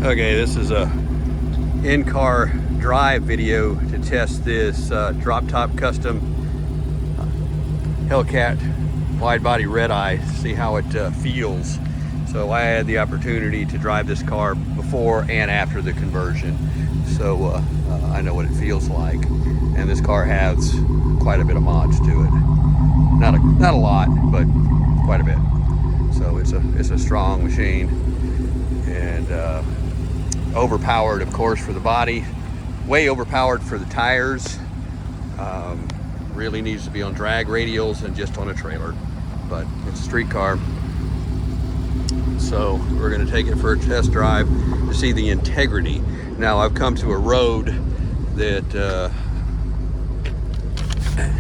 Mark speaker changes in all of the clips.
Speaker 1: Okay, this is a in-car drive video to test this Droptop custom Hellcat widebody Redeye, see how it feels. So I had the opportunity to drive this car before and after the conversion, so I know what it feels like. And this car has quite a bit of mods to it. Not a lot, but quite a bit. So it's a strong machine, and overpowered, of course, for the body, way overpowered for the tires. Really needs to be on drag radials and just on a trailer, but it's a street car. So we're going to take it for a test drive to see the integrity. Now I've come to a road that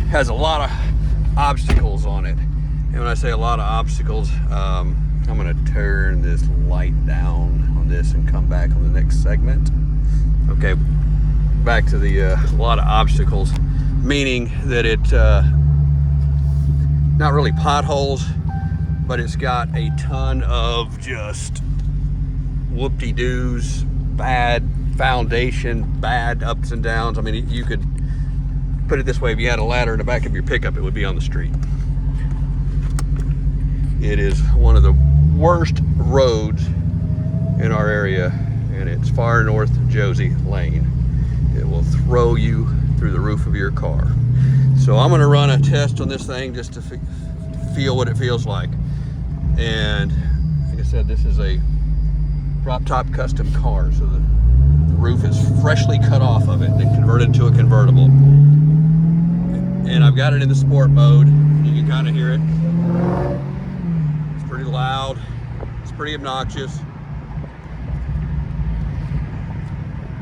Speaker 1: has a lot of obstacles on it, and when I say a lot of obstacles, I'm going to turn this light down on this and come back on the next segment. Okay, back to the a lot of obstacles, meaning that it not really potholes, but it's got a ton of just whoop-de-doos, bad foundation, bad ups and downs. I mean, you could put it this way: if you had a ladder in the back of your pickup, it would be on the street. It is one of the worst roads in our area, and it's far north Josie Lane. It will throw you through the roof of your car. So I'm going to run a test on this thing just to feel what it feels like. And like I said, this is a Droptop custom car, so the roof is freshly cut off of it and converted to a convertible. And I've got it in the sport mode. You can kind of hear it. It's pretty loud. It's pretty obnoxious.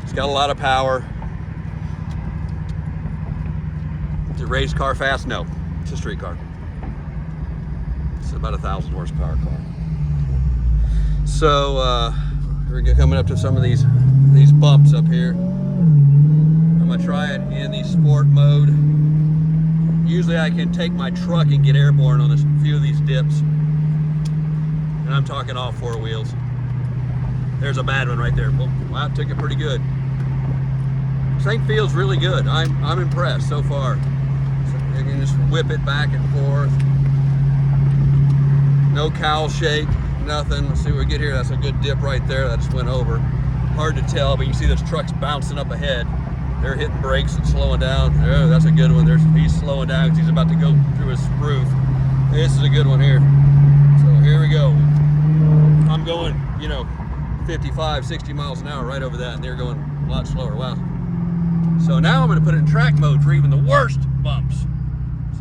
Speaker 1: It's got a lot of power. Is it a race car fast? No, it's a street car. It's about 1,000 horsepower car. So we're coming up to some of these bumps up here. I'm gonna try it in the sport mode. Usually I can take my truck and get airborne on a few of these dips, and I'm talking all four wheels. There's a bad one right there. Wow, took it pretty good. This thing feels really good. I'm impressed so far. So you can just whip it back and forth. No cowl shake, nothing. Let's see what we get here. That's a good dip right there. That just went over. Hard to tell, but you see those trucks bouncing up ahead. They're hitting brakes and slowing down. Oh, that's a good one. He's slowing down because he's about to go through his roof. This is a good one here. So here we go. I'm going, 55, 60 miles an hour right over that, and they're going a lot slower. Wow. So now I'm going to put it in track mode for even the worst bumps.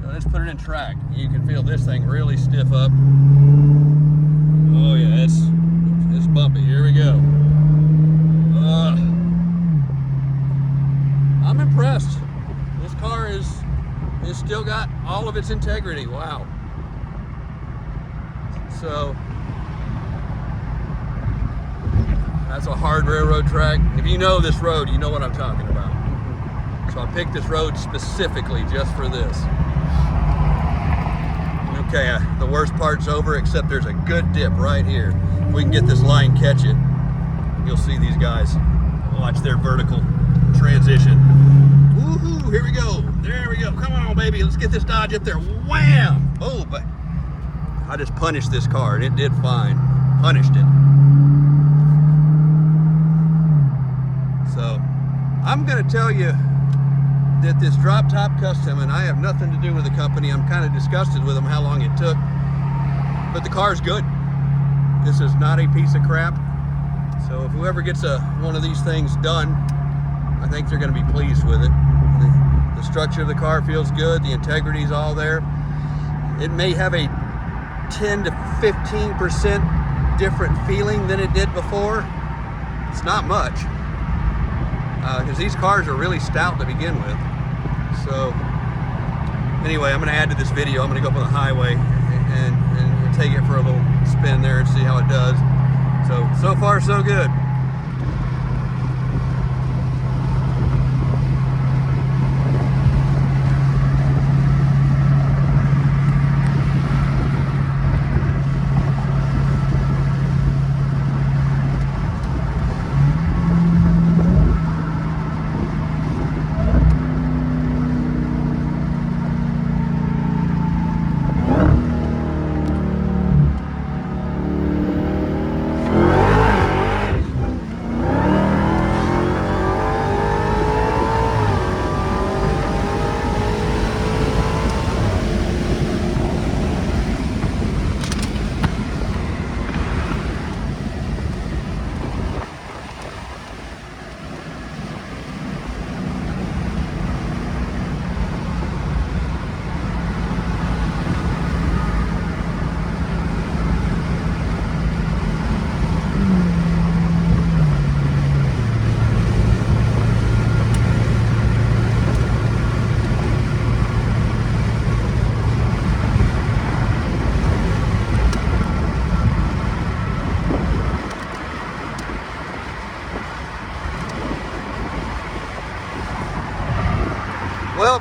Speaker 1: So let's put it in track. You can feel this thing really stiff up. Oh yeah, it's bumpy. Here we go. I'm impressed. This car is still got all of its integrity. Wow. So that's a hard railroad track. If you know this road, you know what I'm talking about. So I picked this road specifically just for this. Okay, the worst part's over, except there's a good dip right here. If we can get this line, catch it, you'll see these guys. Watch their vertical transition. Woohoo, here we go. There we go. Come on, baby. Let's get this Dodge up there. Wham! Oh, but I just punished this car, and it did fine. Punished it. So I'm going to tell you that this Droptop custom, and I have nothing to do with the company. I'm kind of disgusted with them, how long it took. But the car's good. This is not a piece of crap. So if whoever gets one of these things done, I think they're going to be pleased with it. The structure of the car feels good. The integrity is all there. It may have a 10 to 15% different feeling than it did before. It's not much, because these cars are really stout to begin with. So anyway, I'm going to add to this video. I'm going to go up on the highway and take it for a little spin there and see how it does. So far so good.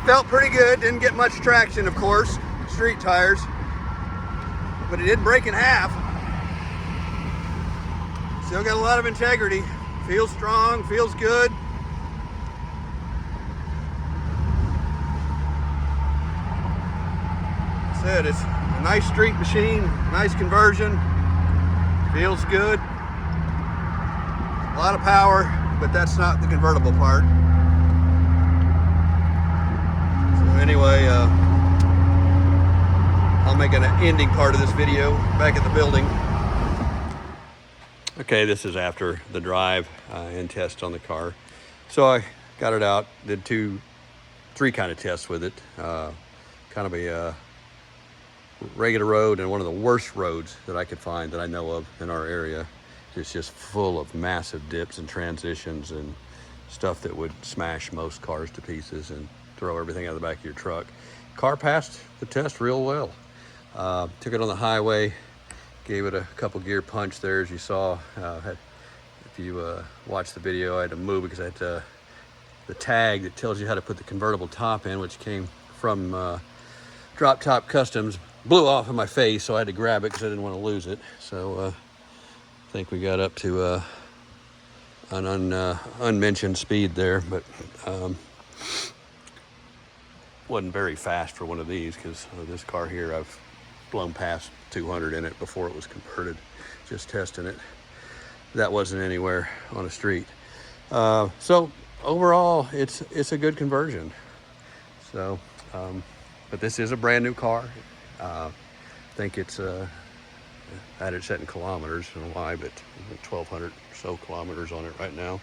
Speaker 1: felt pretty good. Didn't get much traction, of course, street tires, but it didn't break in half. Still got a lot of integrity. Feels strong, feels good. Like I said, it's a nice street machine, nice conversion, feels good. A lot of power, but that's not the convertible part. So anyway, I'll make an ending part of this video back at the building. Okay, this is after the drive and test on the car. So I got it out, did three kind of tests with it. Kind of a regular road and one of the worst roads that I could find that I know of in our area. It's just full of massive dips and transitions and stuff that would smash most cars to pieces and throw everything out of the back of your truck. Car passed the test real well. Took it on the highway, gave it a couple gear punch there, as you saw. If you watched the video, I had to move because I had to, the tag that tells you how to put the convertible top in, which came from Droptop Customs, blew off in my face, so I had to grab it because I didn't want to lose it. So I think we got up to an unmentioned speed there, but wasn't very fast for one of these, because this car here, I've blown past 200 in it before it was converted, just testing it. That wasn't anywhere on a street. So overall, it's a good conversion. So, but this is a brand new car. I think it's I had it set in kilometers, I don't know why, but 1,200 or so kilometers on it right now.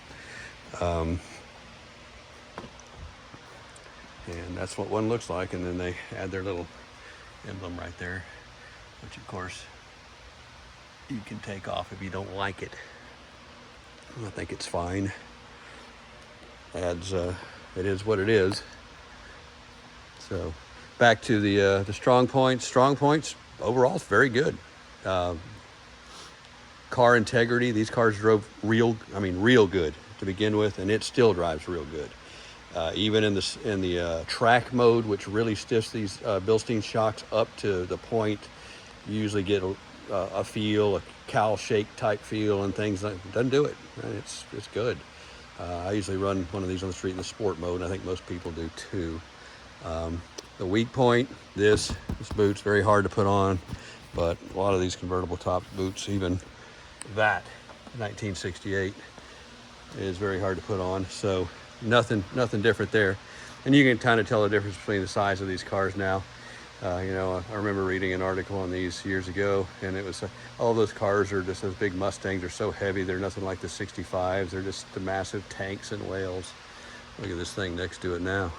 Speaker 1: And that's what one looks like. And then they add their little emblem right there, which of course you can take off if you don't like it. I think it's fine. Adds, it is what it is. So back to the strong points. Strong points overall, it's very good. Car integrity, these cars drove real good to begin with, and it still drives real good. Even in the track mode, which really stiffs these Bilstein shocks up to the point you usually get a feel, a cow shake type feel and things. Like, it doesn't do it. It's good. I usually run one of these on the street in the sport mode, and I think most people do too. The weak point, this boot's very hard to put on, but a lot of these convertible top boots, even that 1968, is very hard to put on. So nothing different there. And you can kind of tell the difference between the size of these cars now. You know, I remember reading an article on these years ago, and it was all those cars are just those big Mustangs. They're so heavy, they're nothing like the 65s. They're just the massive tanks and whales. Look at this thing next to it now.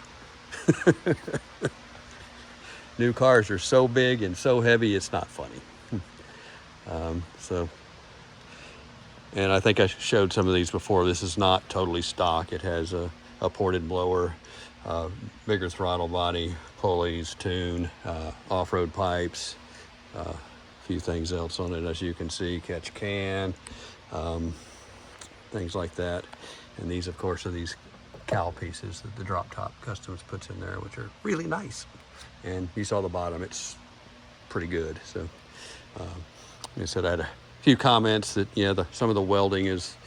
Speaker 1: New cars are so big and so heavy, it's not funny. And I think I showed some of these before. This is not totally stock. It has a ported blower, bigger throttle body, pulleys, tune, off-road pipes, a few things else on it, as you can see, catch can, things like that. And these, of course, are these cowl pieces that the Droptop Customs puts in there, which are really nice. And you saw the bottom, it's pretty good. So like I said, I had a few comments that, yeah, some of the welding is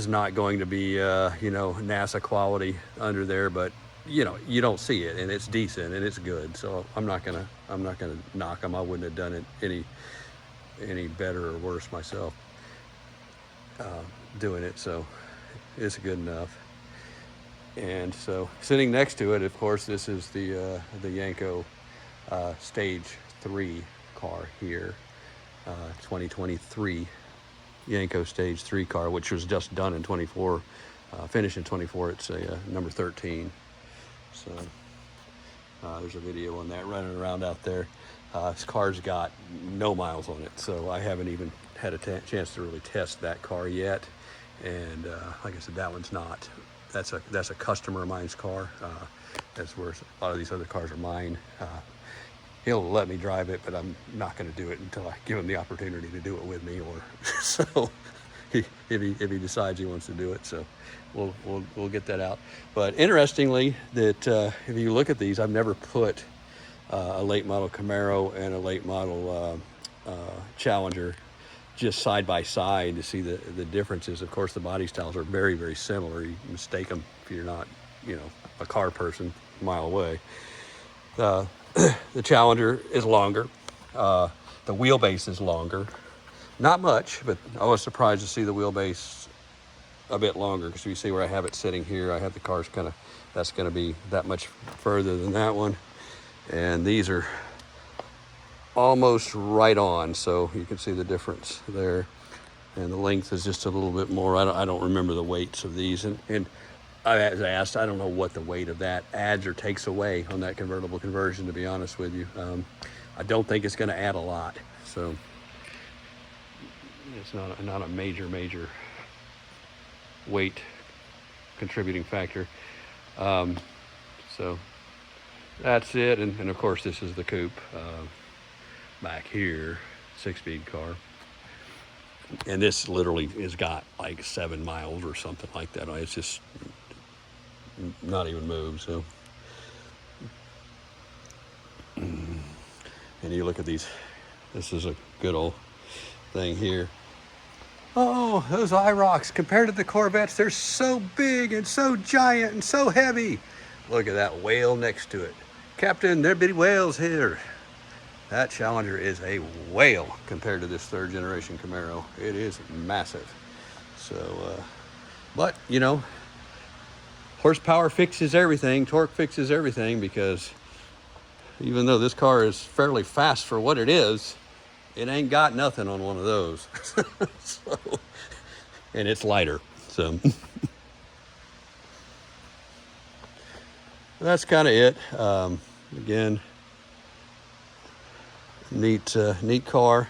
Speaker 1: not going to be you know, NASA quality under there, but you know, you don't see it, and it's decent and it's good. So I'm not gonna knock them. I wouldn't have done it any better or worse myself doing it. So it's good enough. And so sitting next to it, of course, this is the Yenko Stage 3 car here, 2023 Yenko Stage 3 car, which was just done in 24, finished in 24. It's a number 13. So there's a video on that running around out there. This car's got no miles on it, so I haven't even had a chance to really test that car yet. And like I said, that one's not. That's a customer of mine's car. That's where a lot of these other cars are mine. He'll let me drive it, but I'm not going to do it until I give him the opportunity to do it with me. Or so if he decides he wants to do it. So we'll get that out. But interestingly, that if you look at these, I've never put a late model Camaro and a late model Challenger just side by side to see the differences. Of course, the body styles are very, very similar. You mistake them if you're not, a car person a mile away. The Challenger is longer. The wheelbase is longer. Not much, but I was surprised to see the wheelbase a bit longer, because you see where I have it sitting here, I have the cars that's going to be that much further than that one. And these are almost right on, so you can see the difference there. And the length is just a little bit more. I don't remember the weights of these, and I was asked, I don't know what the weight of that adds or takes away on that convertible conversion, to be honest with you. I don't think it's going to add a lot, so it's not a major weight contributing factor. So that's it, and of course this is the coupe back here, 6-speed car, and this literally has got like 7 miles or something like that. It's just not even moved. So, and you look at these, this is a good old thing here. Oh, those IROCs, compared to the Corvettes, they're so big and so giant and so heavy. Look at that whale next to it. Captain, there be whales here. That Challenger is a whale compared to this 3rd generation Camaro. It is massive. So, but horsepower fixes everything, torque fixes everything, because even though this car is fairly fast for what it is, it ain't got nothing on one of those. So, and it's lighter, so that's kind of it. Again, neat car.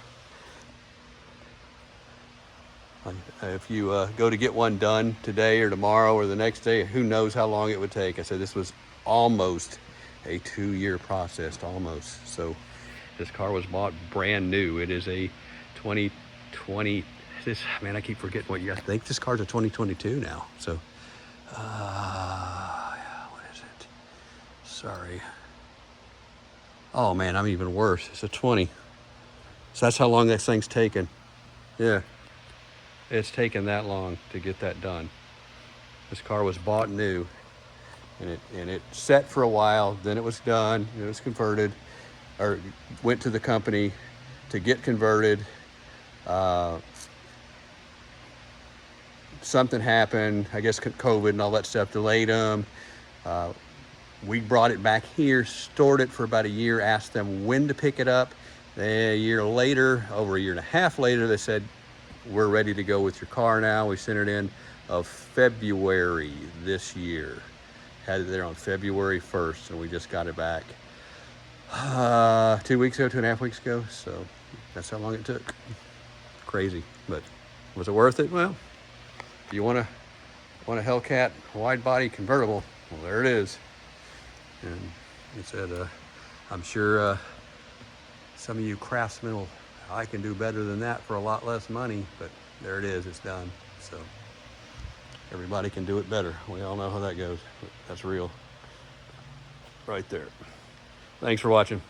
Speaker 1: If you go to get one done today or tomorrow or the next day, who knows how long it would take. I said this was almost a 2-year process, almost. So this car was bought brand new. It is a 2020. I keep forgetting what you guys think. This car's a 2022 now. So, what is it? Sorry. Oh man, I'm even worse. It's a 20. So that's how long this thing's taken. Yeah. It's taken that long to get that done. This car was bought new, and it sat for a while. Then it was done. It was converted, or went to the company to get converted. Something happened. I guess COVID and all that stuff delayed them. We brought it back here, stored it for about a year, asked them when to pick it up. A year later, over a year and a half later, they said, we're ready to go with your car now. We sent it in of February this year. Had it there on February 1st, and we just got it back 2 weeks ago, 2.5 weeks ago. So that's how long it took. Crazy, but was it worth it? Well, if you want a Hellcat wide body convertible, well, there it is. And it said, I'm sure some of you craftsmen will, I can do better than that for a lot less money, but there it is, it's done. So everybody can do it better. We all know how that goes. That's real. Right there. Thanks for watching.